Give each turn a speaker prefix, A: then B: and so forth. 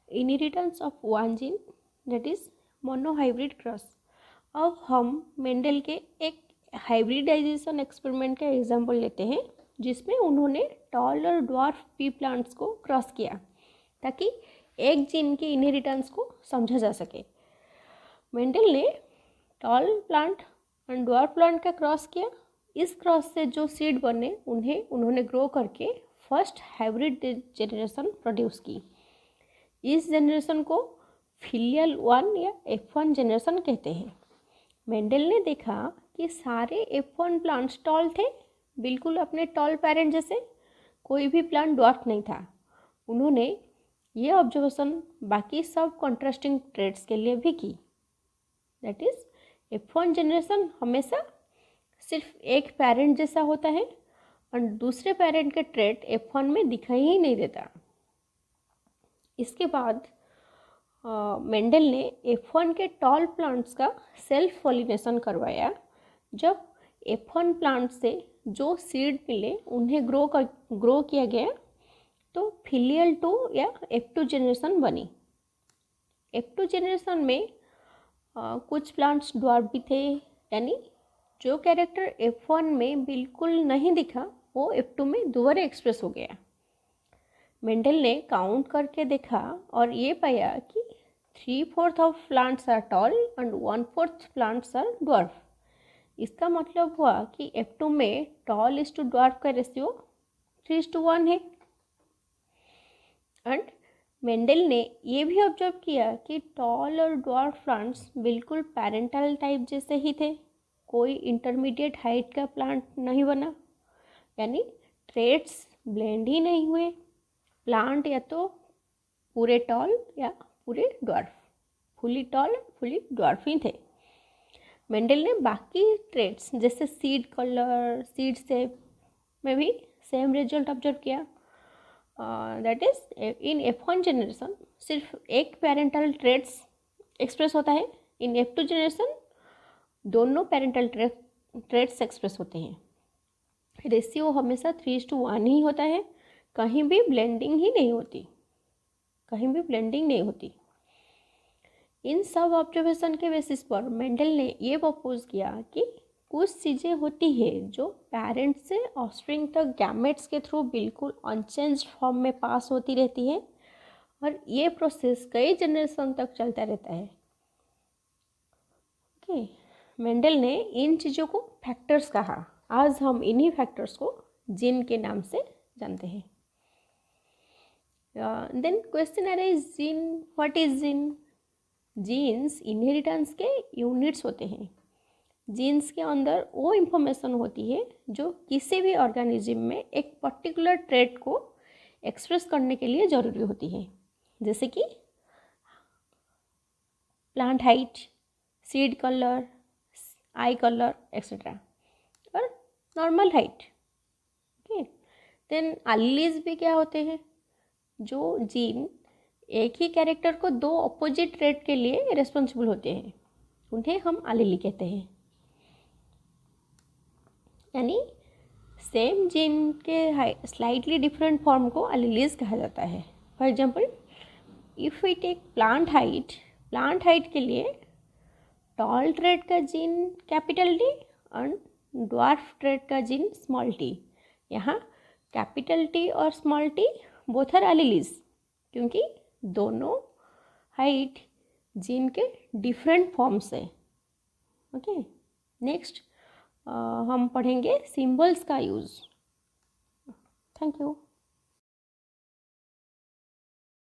A: Inheritance of one gene that is monohybrid cross. अब हम Mendel के एक हाइब्रिडाइजेशन एक्सपेरिमेंट का एग्जाम्पल लेते हैं जिसमें उन्होंने टॉल और ड्वार्फ पी प्लांट्स को क्रॉस किया ताकि एक जीन के इनहेरिटेंस को समझा जा सके। मेंडल ने टॉल प्लांट और ड्वार्फ प्लांट का क्रॉस किया। इस क्रॉस से जो सीड बने उन्होंने ग्रो करके फर्स्ट हाइब्रिड जनरेशन प्रोड्यूस की। इस जनरेशन को फिलियल 1 या F1 जनरेशन कहते हैं। मेंडल ने देखा कि सारे F1 प्लांट्स टॉल थे, बिल्कुल अपने टॉल पेरेंट जैसे, कोई भी प्लांट ड्वार्फ नहीं था। उन्होंने ये ऑब्जर्वेशन बाकी सब कॉन्ट्रास्टिंग ट्रेड्स के लिए भी की। दैट इज F1 जनरेशन हमेशा सिर्फ एक पेरेंट जैसा होता है और दूसरे पेरेंट के ट्रेड F1 में दिखाई ही नहीं देता। इसके बाद मेंडल ने F1 के टॉल प्लांट्स का सेल्फ पॉलिनेशन करवाया। जब F1 प्लांट से जो सीड मिले उन्हें ग्रो किया गया तो फिलियल 2 या F2 जनरेशन बनी। F2 जनरेशन में कुछ प्लांट्स ड्वार्फ भी थे, यानी जो कैरेक्टर F1 में बिल्कुल नहीं दिखा वो F2 में दोबारा एक्सप्रेस हो गया। मेंडल ने काउंट करके देखा और ये पाया कि 3/4 of plants are tall and 1/4 plants are dwarf. इसका मतलब हुआ कि F2 में टॉल इज टू ड्वार्फ का रेशियो 3:1 है। एंड मेंडल ने ये भी ऑब्जर्व किया कि टॉल और ड्वार्फ प्लांट्स बिल्कुल पेरेंटल टाइप जैसे ही थे, कोई इंटरमीडिएट हाइट का प्लांट नहीं बना, यानी ट्रेड्स ब्लेंड ही नहीं हुए। प्लांट या तो पूरे टॉल या पूरे dwarf, fully tall fully dwarf ही थे। मेंडल ने बाकी ट्रेड्स जैसे सीड कलर, सीड शेप में भी सेम रिजल्ट ऑब्जर्व किया। That is in F1 generation सिर्फ एक पेरेंटल ट्रेड्स एक्सप्रेस होता है, इन F2 जनरेशन दोनों पेरेंटल ट्रेड्स एक्सप्रेस होते हैं। रेशियो हमेशा 3:1 ही होता है, कहीं भी ब्लेंडिंग ही नहीं होती, कहीं भी ब्लेंडिंग नहीं होती। इन सब ऑब्जर्वेशन के बेसिस पर मेंडल ने ये प्रपोज किया कि कुछ चीज़ें होती है जो पेरेंट से ऑफस्प्रिंग तक गैमेट्स के थ्रू बिल्कुल अनचेंज्ड फॉर्म में पास होती रहती है और ये प्रोसेस कई जनरेशन तक चलता रहता है। ओके, मेंडल ने इन चीज़ों को फैक्टर्स कहा। आज हम इन्हीं फैक्टर्स को जीन के नाम से जानते हैं। Then question arise, gene, what is gene? Genes inheritance के यूनिट्स होते हैं। जीन्स के अंदर वो इंफॉर्मेशन होती है जो किसी भी ऑर्गेनिज्म में एक पर्टिकुलर ट्रेट को एक्सप्रेस करने के लिए ज़रूरी होती है, जैसे कि plant height, seed colour, eye colour etcetera, और normal height. Okay, then alleles भी क्या होते हैं? जो जीन एक ही कैरेक्टर को दो अपोजिट ट्रेट के लिए रिस्पॉन्सिबल होते हैं, उन्हें हम एलील कहते हैं। यानी सेम जीन के स्लाइटली डिफरेंट फॉर्म को एलील्स कहा जाता है। For example, if we take plant height के लिए टॉल ट्रेट का जीन कैपिटल टी और ड्वार्फ ट्रेट का जीन स्मॉल टी। यहाँ कैपिटल टी और small T both are alleles, क्योंकि दोनों हाइट जीन के डिफरेंट फॉर्म्स है। ओके, नेक्स्ट हम पढ़ेंगे सिंबल्स का यूज़। Thank you.